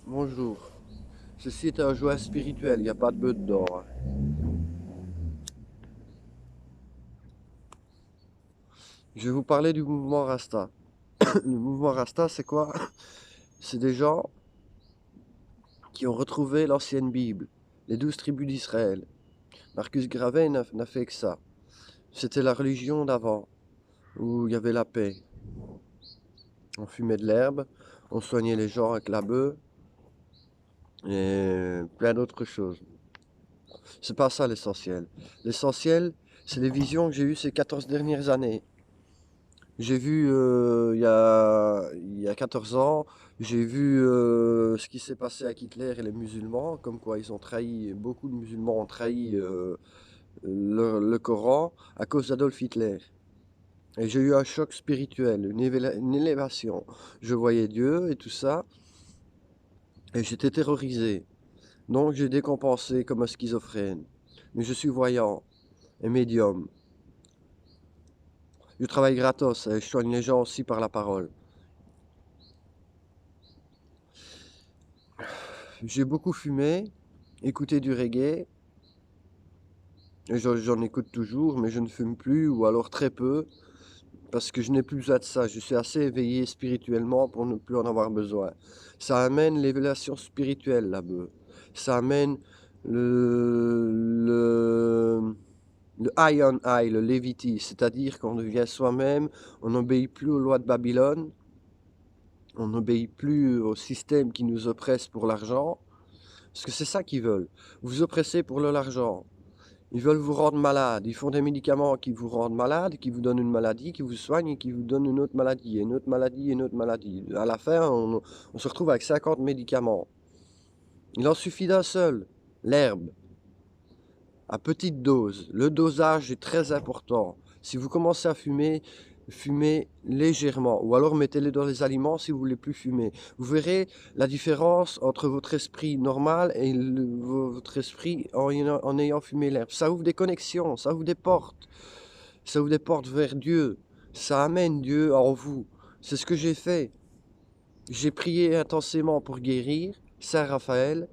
Bonjour. Ceci est un jouet spirituel, il n'y a pas de bœuf dedans, hein. Je vais vous parler du mouvement Rasta. Le mouvement Rasta, c'est quoi? C'est des gens qui ont retrouvé l'ancienne Bible, les 12 tribus d'Israël. Marcus Garvey n'a fait que ça. C'était la religion d'avant, où il y avait la paix. On fumait de l'herbe, on soignait les gens avec la bœuf et plein d'autres choses. C'est pas ça l'essentiel. L'essentiel, c'est les visions que j'ai eues ces 14 dernières années. J'ai vu il y a 14 ans, j'ai vu ce qui s'est passé avec Hitler et les musulmans, comme quoi ils ont trahi, beaucoup de musulmans ont trahi le Coran à cause d'Adolf Hitler. Et j'ai eu un choc spirituel, une élévation. Je voyais Dieu et tout ça, et j'étais terrorisé. Donc j'ai décompensé comme un schizophrène. Mais je suis voyant et médium. Je travaille gratos et je soigne les gens aussi par la parole. J'ai beaucoup fumé, écouté du reggae, et j'en écoute toujours, mais je ne fume plus, ou alors très peu, parce que je n'ai plus besoin de ça. Je suis assez éveillé spirituellement pour ne plus en avoir besoin. Ça amène l'élévation spirituelle, là-bas. Ça amène le, le eye on eye, le levity, c'est-à-dire qu'on devient soi-même, on n'obéit plus aux lois de Babylone, on n'obéit plus au système qui nous oppresse pour l'argent, parce que c'est ça qu'ils veulent. Vous oppressez pour l'argent. Ils veulent vous rendre malade. Ils font des médicaments qui vous rendent malade, qui vous donnent une maladie, qui vous soignent et qui vous donnent une autre maladie, une autre maladie, une autre maladie. À la fin, on se retrouve avec 50 médicaments. Il en suffit d'un seul, l'herbe, à petite dose. Le dosage est très important. Si vous commencez à fumer, fumez légèrement, ou alors mettez-les dans les aliments si vous voulez plus fumer. Vous verrez la différence entre votre esprit normal et votre esprit en ayant fumé l'herbe. Ça ouvre des connexions, ça ouvre des portes vers Dieu, ça amène Dieu en vous. C'est ce que j'ai fait. J'ai prié intensément pour guérir, Saint Raphaël.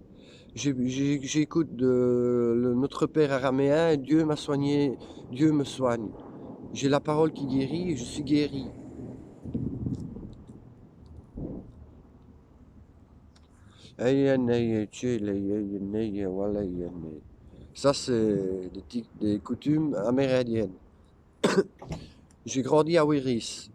J'écoute notre Père araméen et Dieu m'a soigné, Dieu me soigne. J'ai la parole qui guérit et je suis guéri. Ça, c'est des coutumes amérindiennes. J'ai grandi à Wiris.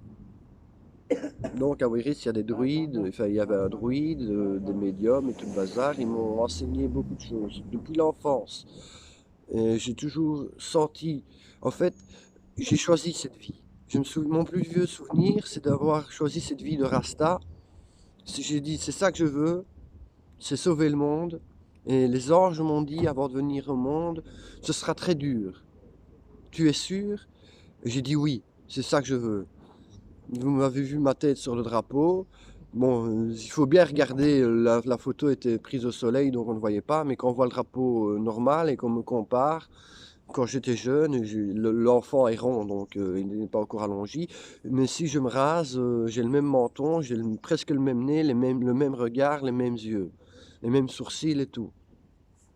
Donc à Wiris, il y a des druides, enfin il y avait un druide, des médiums et tout le bazar. Ils m'ont enseigné beaucoup de choses depuis l'enfance. Et j'ai toujours senti, en fait, j'ai choisi cette vie. Mon plus vieux souvenir, c'est d'avoir choisi cette vie de Rasta. J'ai dit, c'est ça que je veux, c'est sauver le monde. Et les anges m'ont dit, avant de venir au monde, ce sera très dur. Tu es sûr? Et j'ai dit oui, c'est ça que je veux. Vous m'avez vu ma tête sur le drapeau. Bon, il faut bien regarder, la photo était prise au soleil, donc on ne voyait pas. Mais quand on voit le drapeau normal et qu'on me compare, quand j'étais jeune, l'enfant est rond, donc il n'est pas encore allongé. Mais si je me rase, j'ai le même menton, j'ai presque le même nez, le même regard, les mêmes yeux, les mêmes sourcils et tout.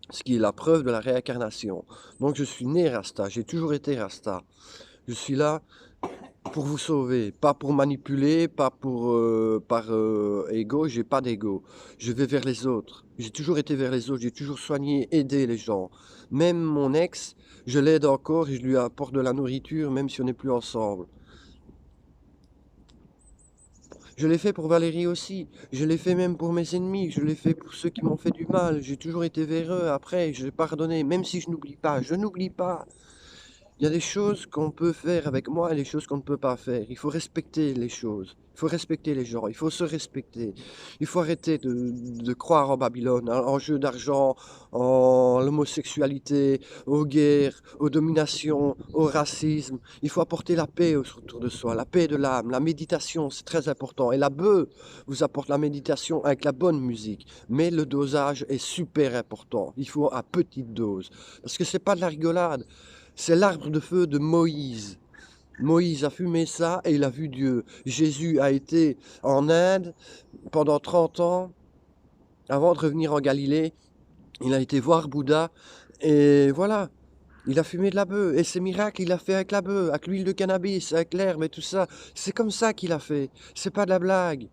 Ce qui est la preuve de la réincarnation. Donc je suis né Rasta, j'ai toujours été Rasta. Je suis là pour vous sauver, pas pour manipuler, pas pour par ego, j'ai pas d'ego. Je vais vers les autres. J'ai toujours été vers les autres, j'ai toujours soigné, aidé les gens. Même mon ex, je l'aide encore et je lui apporte de la nourriture même si on n'est plus ensemble. Je l'ai fait pour Valérie aussi, je l'ai fait même pour mes ennemis, je l'ai fait pour ceux qui m'ont fait du mal, j'ai toujours été vers eux, après je l'ai pardonné, même si je n'oublie pas, je n'oublie pas. Il y a des choses qu'on peut faire avec moi et des choses qu'on ne peut pas faire. Il faut respecter les choses. Il faut respecter les gens. Il faut se respecter. Il faut arrêter de croire en Babylone, en jeu d'argent, en l'homosexualité, aux guerres, aux dominations, au racisme. Il faut apporter la paix autour de soi, la paix de l'âme. La méditation, c'est très important. Et la bœuf vous apporte la méditation avec la bonne musique. Mais le dosage est super important. Il faut à petite dose. Parce que c'est pas de la rigolade. C'est l'arbre de feu de Moïse. Moïse a fumé ça et il a vu Dieu. Jésus a été en Inde pendant 30 ans Avant de revenir en Galilée, il a été voir Bouddha, et voilà. Il a fumé de la bœuf, et ces miracles, il l'a fait avec la bœuf, avec l'huile de cannabis, avec l'herbe et tout ça. C'est comme ça qu'il a fait. C'est pas de la blague.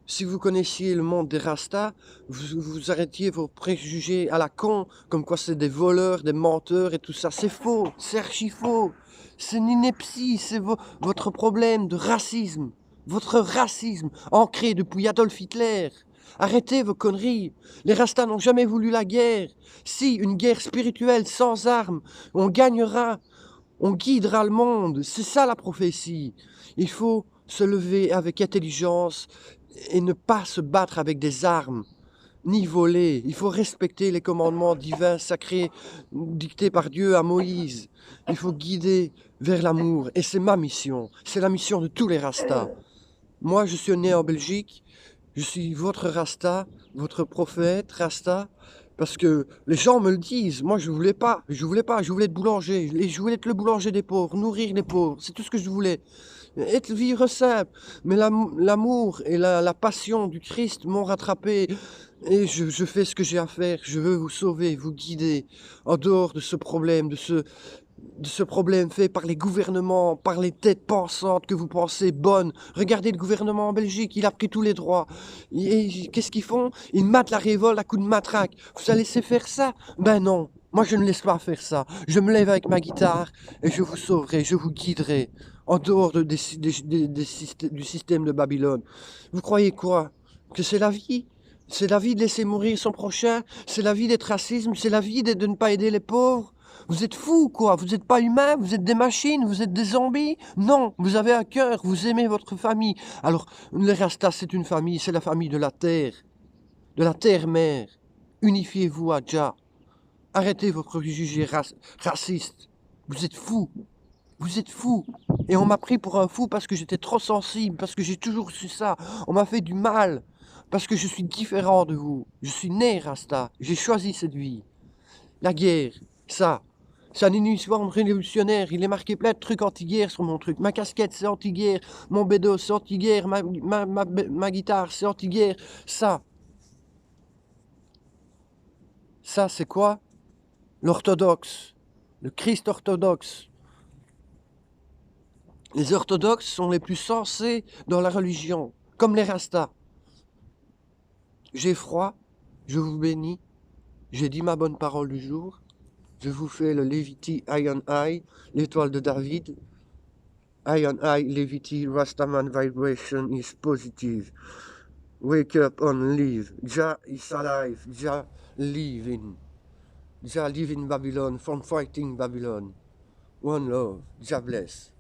Si vous connaissiez le monde des Rastas, vous arrêtiez vos préjugés à la con, comme quoi c'est des voleurs, des menteurs et tout ça. C'est faux, c'est archi faux. C'est une ineptie, c'est votre problème de racisme. Votre racisme, ancré depuis Adolf Hitler. Arrêtez vos conneries. Les Rastas n'ont jamais voulu la guerre. Si, une guerre spirituelle sans armes, on gagnera, on guidera le monde. C'est ça la prophétie. Il faut se lever avec intelligence et ne pas se battre avec des armes, ni voler. Il faut respecter les commandements divins sacrés dictés par Dieu à Moïse. Il faut guider vers l'amour. Et c'est ma mission. C'est la mission de tous les Rastas. Moi, je suis né en Belgique. Je suis votre Rasta, votre prophète Rasta. Parce que les gens me le disent. Moi, je voulais pas. Je voulais être boulanger. Je voulais être le boulanger des pauvres, nourrir les pauvres. C'est tout ce que je voulais. Vivre simple. Mais l'amour et la passion du Christ m'ont rattrapé. Et je fais ce que j'ai à faire. Je veux vous sauver, vous guider. En dehors de ce problème, de ce problème fait par les gouvernements, par les têtes pensantes que vous pensez bonnes. Regardez le gouvernement en Belgique, il a pris tous les droits. Et qu'est-ce qu'ils font? Ils matent la révolte à coups de matraque. Vous allez laisser faire ça? Ben non. Moi, je ne laisse pas faire ça. Je me lève avec ma guitare et je vous sauverai, je vous guiderai en dehors du système de Babylone. Vous croyez quoi? Que c'est la vie? C'est la vie de laisser mourir son prochain? C'est la vie d'être racisme? C'est la vie de ne pas aider les pauvres? Vous êtes fous, quoi. Vous n'êtes pas humains, vous êtes des machines, vous êtes des zombies. Non, vous avez un cœur, vous aimez votre famille. Alors, les Rastas, c'est une famille, c'est la famille de la terre-mère. Unifiez-vous à Jah. Arrêtez vos préjugés racistes. Vous êtes fous. Vous êtes fous. Et on m'a pris pour un fou parce que j'étais trop sensible, parce que j'ai toujours su ça. On m'a fait du mal, parce que je suis différent de vous. Je suis né Rasta. J'ai choisi cette vie. La guerre, ça. C'est un uniforme révolutionnaire. Il est marqué plein de trucs anti-guerre sur mon truc. Ma casquette, c'est anti-guerre. Mon bédo, c'est anti-guerre. Ma guitare, c'est anti-guerre. Ça. Ça, c'est quoi? L'orthodoxe. Le Christ orthodoxe. Les orthodoxes sont les plus sensés dans la religion, comme les Rastas. J'ai froid, je vous bénis, j'ai dit ma bonne parole du jour, je vous fais le Leviti Iron Eye, l'étoile de David. Iron Eye, Leviti, Rastaman vibration is positive. Wake up and live. Jah is alive. Jah live in Babylon, from fighting Babylon. One love. Jah bless.